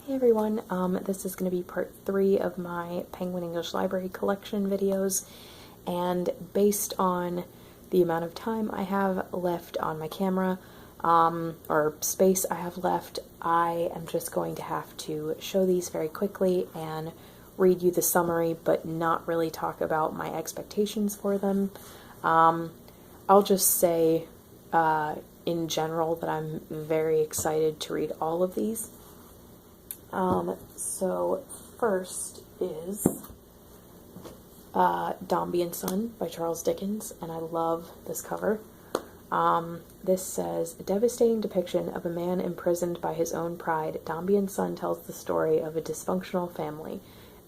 Hey everyone, this is going to be part 3 of my Penguin English Library collection videos, and based on the amount of time I have left on my camera, or space I have left, I am just going to have to show these very quickly and read you the summary, but not really talk about my expectations for them. I'll just say in general that I'm very excited to read all of these. So first is Dombey and Son by Charles Dickens, and I love this cover. This says, a devastating depiction of a man imprisoned by his own pride. Dombey and Son tells the story of a dysfunctional family.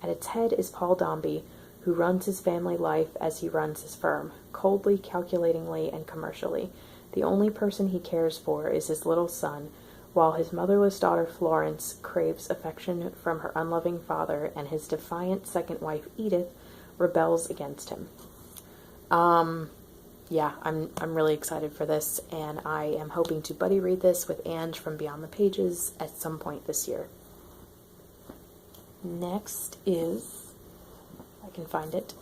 At its head is Paul Dombey, who runs his family life as he runs his firm, coldly, calculatingly, and commercially. The only person he cares for is his little son, while his motherless daughter Florence craves affection from her unloving father, and his defiant second wife Edith rebels against him. Yeah, I'm really excited for this, and I am hoping to buddy read this with Ange from Beyond the Pages at some point this year. Next is, if I can find it,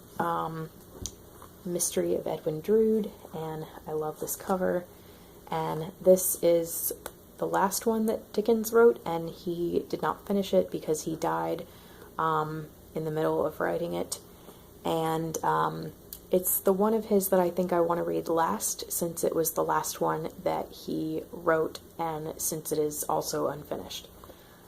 Mystery of Edwin Drood, and I love this cover. And this is the last one that Dickens wrote, and he did not finish it because he died in the middle of writing it. And it's the one of his that I think I want to read last, since it was the last one that he wrote, and since it is also unfinished.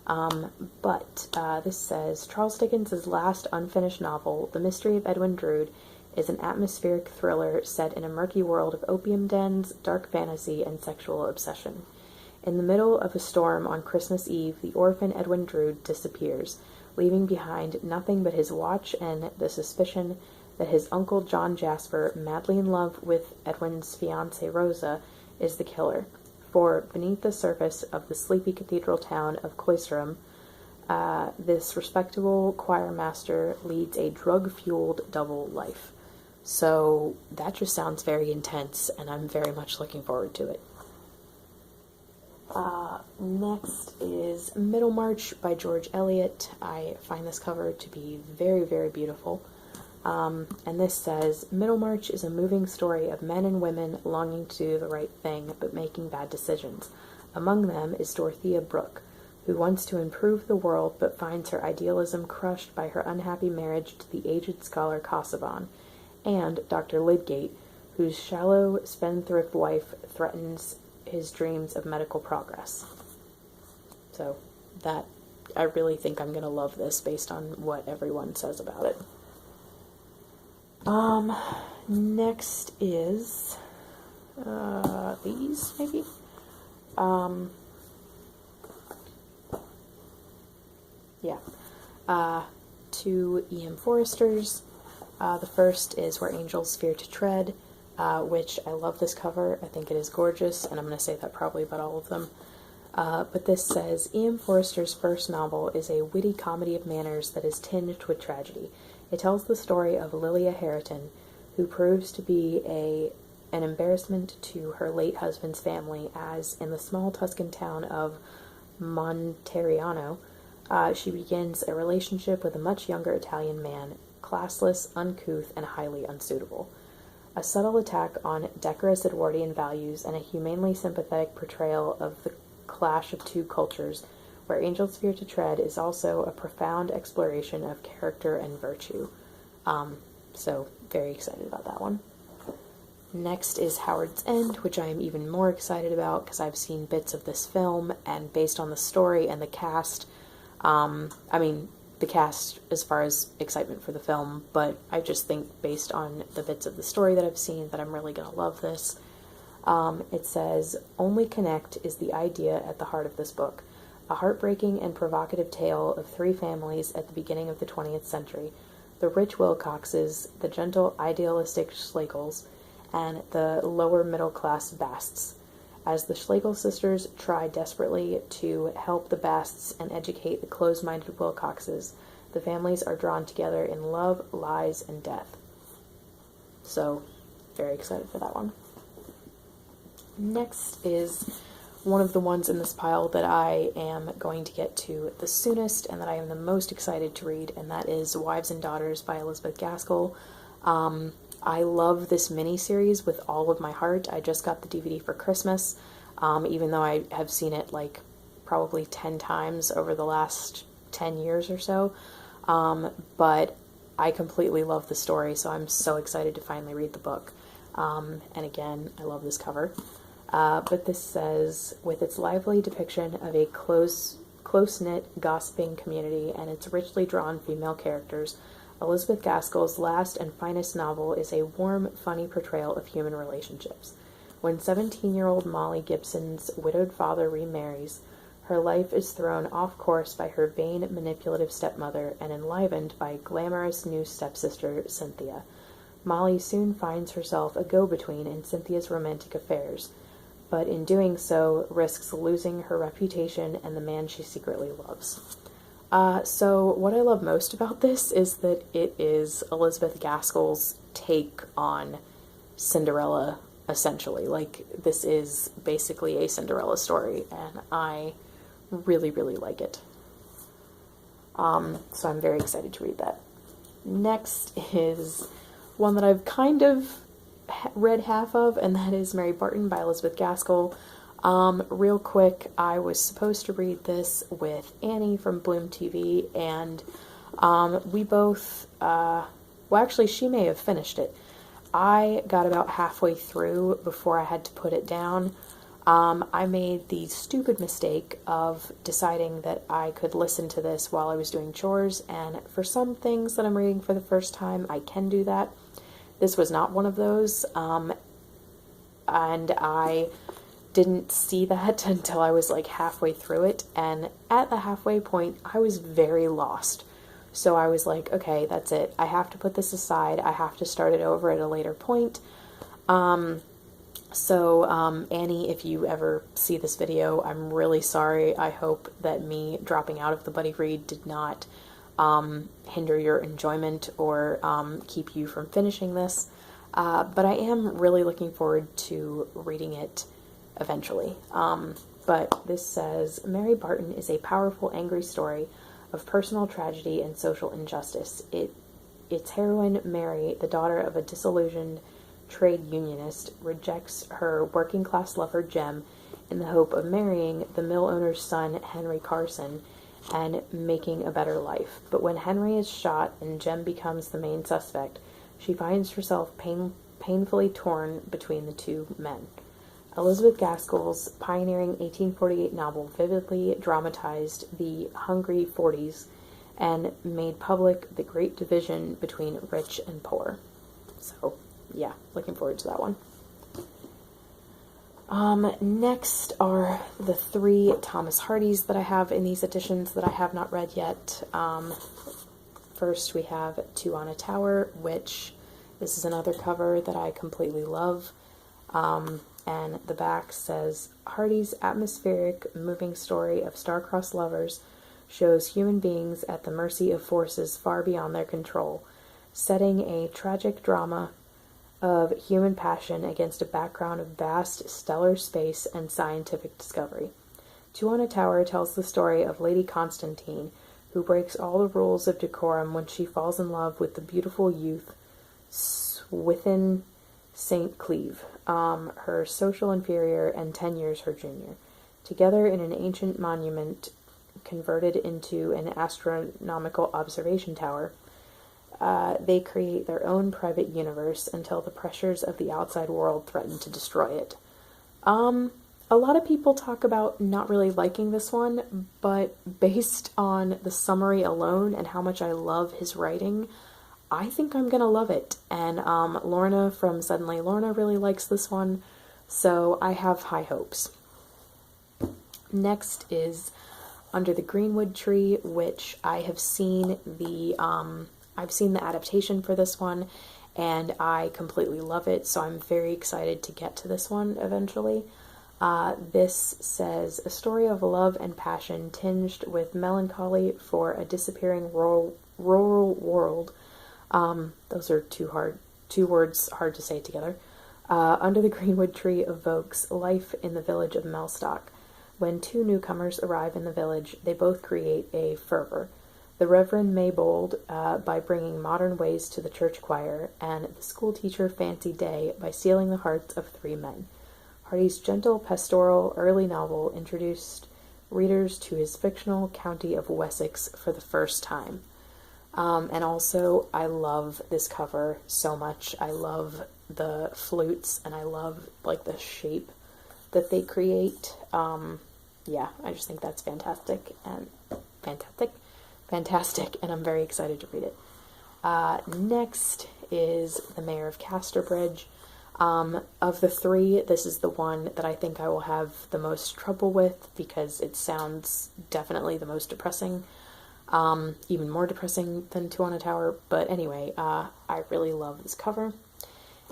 But this says, Charles Dickens' last unfinished novel, The Mystery of Edwin Drood, is an atmospheric thriller set in a murky world of opium dens, dark fantasy, and sexual obsession. In the middle of a storm on Christmas Eve, the orphan Edwin Drood disappears, leaving behind nothing but his watch and the suspicion that his uncle John Jasper, madly in love with Edwin's fiancée Rosa, is the killer. For beneath the surface of the sleepy cathedral town of Cloisterham, this respectable choir master leads a drug-fueled double life. So that just sounds very intense, and I'm very much looking forward to it. Next is Middlemarch by George Eliot. I find this cover to be very, very beautiful. And this says, Middlemarch is a moving story of men and women longing to do the right thing, but making bad decisions. Among them is Dorothea Brooke, who wants to improve the world, but finds her idealism crushed by her unhappy marriage to the aged scholar Casaubon, and Dr. Lydgate, whose shallow spendthrift wife threatens his dreams of medical progress. So that, I really think I'm going to love this based on what everyone says about it. Next is, these, maybe? Two E.M. Foresters. The first is Where Angels Fear to Tread, which I love this cover. I think it is gorgeous, and I'm going to say that probably about all of them. But this says, E.M. Forster's first novel is a witty comedy of manners that is tinged with tragedy. It tells the story of Lilia Hareton, who proves to be an embarrassment to her late husband's family, as in the small Tuscan town of Monteriano, she begins a relationship with a much younger Italian man, classless, uncouth, and highly unsuitable. A subtle attack on decorous Edwardian values and a humanely sympathetic portrayal of the clash of two cultures, Where Angels Fear to Tread, is also a profound exploration of character and virtue. So, very excited about that one. Next is Howard's End, which I am even more excited about because I've seen bits of this film, and based on the story and the cast, the cast as far as excitement for the film, but I just think based on the bits of the story that I've seen that I'm really going to love this. It says, Only Connect is the idea at the heart of this book, a heartbreaking and provocative tale of three families at the beginning of the 20th century, the rich Wilcoxes, the gentle idealistic Schlegels, and the lower middle-class Basts. As the Schlegel sisters try desperately to help the Basts and educate the close-minded Wilcoxes, the families are drawn together in love, lies, and death. So, very excited for that one. Next is one of the ones in this pile that I am going to get to the soonest and that I am the most excited to read, and that is Wives and Daughters by Elizabeth Gaskell. I love this miniseries with all of my heart. I just got the DVD for Christmas, even though I have seen it like probably 10 times over the last 10 years or so. But I completely love the story, so I'm so excited to finally read the book. And again, I love this cover. But this says, with its lively depiction of a close-knit gossiping community and its richly drawn female characters, Elizabeth Gaskell's last and finest novel is a warm, funny portrayal of human relationships. When 17-year-old Molly Gibson's widowed father remarries, her life is thrown off course by her vain, manipulative stepmother and enlivened by glamorous new stepsister Cynthia. Molly soon finds herself a go-between in Cynthia's romantic affairs, but in doing so risks losing her reputation and the man she secretly loves. So what I love most about this is that it is Elizabeth Gaskell's take on Cinderella, essentially. Like, this is basically a Cinderella story, and I really, really like it. So I'm very excited to read that. Next is one that I've kind of read half of, and that is Mary Barton by Elizabeth Gaskell. Real quick, I was supposed to read this with Annie from Bloom TV, and we both, well, actually, she may have finished it. I got about halfway through before I had to put it down. I made the stupid mistake of deciding that I could listen to this while I was doing chores, and for some things that I'm reading for the first time, I can do that. This was not one of those, and I didn't see that until I was like halfway through it, and at the halfway point I was very lost. So I was like, okay, that's it. I have to put this aside. I have to start it over at a later point. Annie, if you ever see this video, I'm really sorry. I hope that me dropping out of the buddy read did not hinder your enjoyment or keep you from finishing this. But I am really looking forward to reading it eventually. But this says, Mary Barton is a powerful, angry story of personal tragedy and social injustice. Its heroine, Mary, the daughter of a disillusioned trade unionist, rejects her working-class lover, Jem, in the hope of marrying the mill owner's son, Henry Carson, and making a better life. But when Henry is shot and Jem becomes the main suspect, she finds herself painfully torn between the two men. Elizabeth Gaskell's pioneering 1848 novel vividly dramatized the hungry 40s and made public the great division between rich and poor. So, yeah, looking forward to that one. Next are the 3 Thomas Hardys that I have in these editions that I have not read yet. First we have Two on a Tower, which this is another cover that I completely love. And the back says, Hardy's atmospheric, moving story of star-crossed lovers shows human beings at the mercy of forces far beyond their control, setting a tragic drama of human passion against a background of vast stellar space and scientific discovery. Two on a Tower tells the story of Lady Constantine, who breaks all the rules of decorum when she falls in love with the beautiful youth Swithin St. Cleeve, her social inferior and 10 years her junior. Together in an ancient monument converted into an astronomical observation tower, they create their own private universe until the pressures of the outside world threaten to destroy it. A lot of people talk about not really liking this one, but based on the summary alone and how much I love his writing, I think I'm gonna love it. And Lorna from Suddenly Lorna really likes this one, so I have high hopes. Next is Under the Greenwood Tree, which I have seen the adaptation for this one, and I completely love it, so I'm very excited to get to this one eventually. This says, a story of love and passion tinged with melancholy for a disappearing rural world. Those are two words hard to say together. Under the Greenwood Tree evokes life in the village of Mellstock, When two newcomers arrive in the village, they both create a fervor. The Reverend Maybold by bringing modern ways to the church choir, and the schoolteacher Fancy Day by stealing the hearts of three men. Hardy's gentle pastoral early novel introduced readers to his fictional county of Wessex for the first time. And also, I love this cover so much. I love the flutes, and I love, like, the shape that they create. Yeah, I just think that's fantastic, and I'm very excited to read it. Next is The Mayor of Casterbridge. Of the three, this is the one that I think I will have the most trouble with, because it sounds definitely the most depressing. Even more depressing than Two on a Tower, but anyway, I really love this cover.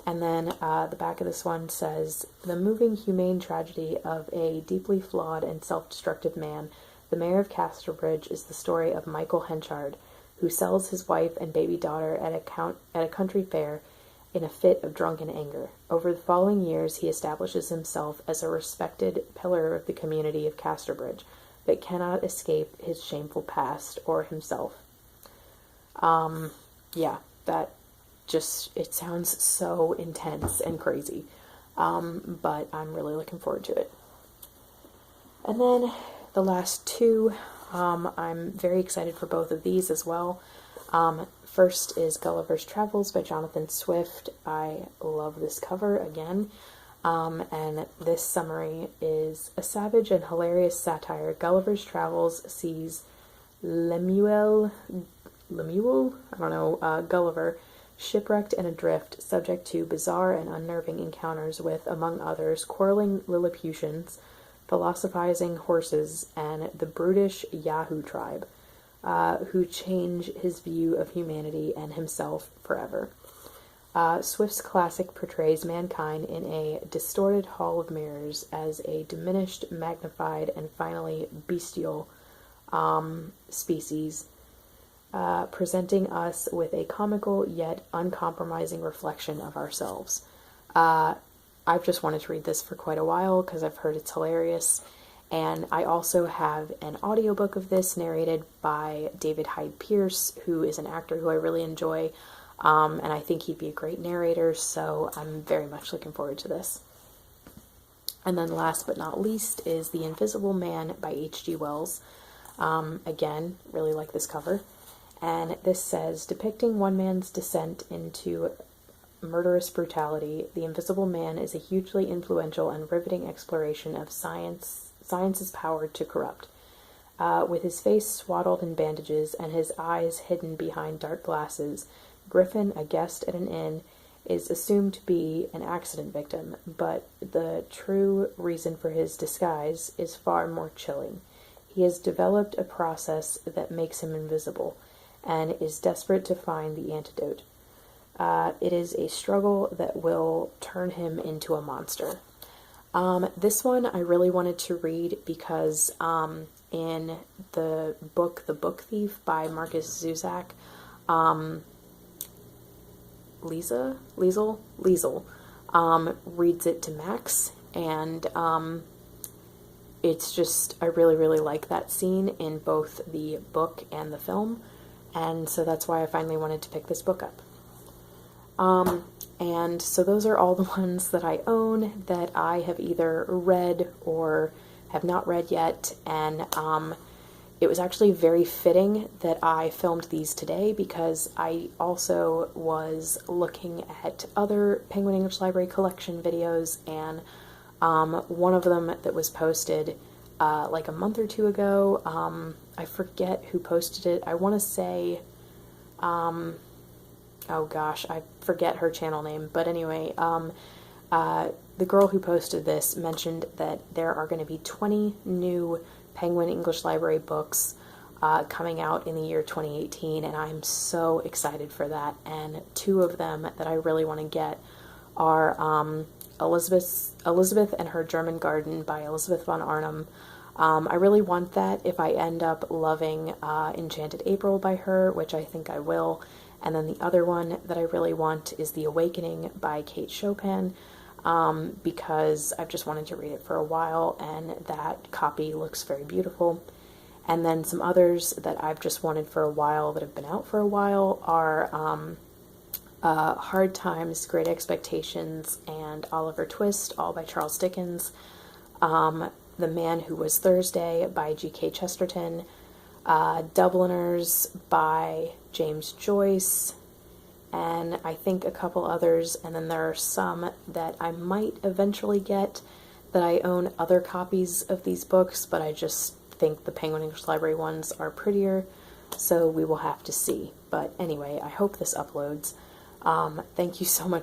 And then the back of this one says, "The moving humane tragedy of a deeply flawed and self-destructive man, the Mayor of Casterbridge, is the story of Michael Henchard, who sells his wife and baby daughter at a country fair in a fit of drunken anger. Over the following years, he establishes himself as a respected pillar of the community of Casterbridge, but cannot escape his shameful past or himself." Yeah, that just, it sounds so intense and crazy, but I'm really looking forward to it. And then the last two, I'm very excited for both of these as well. First is Gulliver's Travels by Jonathan Swift. I love this cover again. And this summary is: a savage and hilarious satire, Gulliver's Travels sees Lemuel, Gulliver, shipwrecked and adrift, subject to bizarre and unnerving encounters with, among others, quarreling Lilliputians, philosophizing horses, and the brutish Yahoo tribe, who change his view of humanity and himself forever. Swift's classic portrays mankind in a distorted hall of mirrors as a diminished, magnified, and finally bestial species, presenting us with a comical yet uncompromising reflection of ourselves. I've just wanted to read this for quite a while because I've heard it's hilarious, and I also have an audiobook of this narrated by David Hyde Pierce, who is an actor who I really enjoy, and I think he'd be a great narrator, so I'm very much looking forward to this. And then last but not least is The Invisible Man by H.G. Wells. Again, really like this cover. And this says, depicting one man's descent into murderous brutality, The Invisible Man is a hugely influential and riveting exploration of science's power to corrupt. With his face swaddled in bandages and his eyes hidden behind dark glasses, Griffin, a guest at an inn, is assumed to be an accident victim, but the true reason for his disguise is far more chilling. He has developed a process that makes him invisible, and is desperate to find the antidote. It is a struggle that will turn him into a monster. This one I really wanted to read because in the book The Book Thief by Marcus Zuzak, Liesel reads it to Max, and it's just, I really, really like that scene in both the book and the film, and so that's why I finally wanted to pick this book up. And so those are all the ones that I own that I have either read or have not read yet, and it was actually very fitting that I filmed these today because I also was looking at other Penguin English Library collection videos, and one of them that was posted like a month or two ago, I forget who posted it. I want to say, oh gosh, I forget her channel name, but anyway, the girl who posted this mentioned that there are going to be 20 new Penguin English Library books coming out in the year 2018, and I'm so excited for that. And two of them that I really want to get are Elizabeth and Her German Garden by Elizabeth von Arnim. I really want that if I end up loving Enchanted April by her, which I think I will. And then the other one that I really want is The Awakening by Kate Chopin. because I've just wanted to read it for a while, and that copy looks very beautiful. And then some others that I've just wanted for a while that have been out for a while are Hard Times, Great Expectations, and Oliver Twist, all by Charles Dickens. The Man Who Was Thursday by G.K. Chesterton. Dubliners by James Joyce, and I think a couple others, and then there are some that I might eventually get that I own other copies of these books, but I just think the Penguin English Library ones are prettier, so we will have to see. But anyway, I hope this uploads. Thank you so much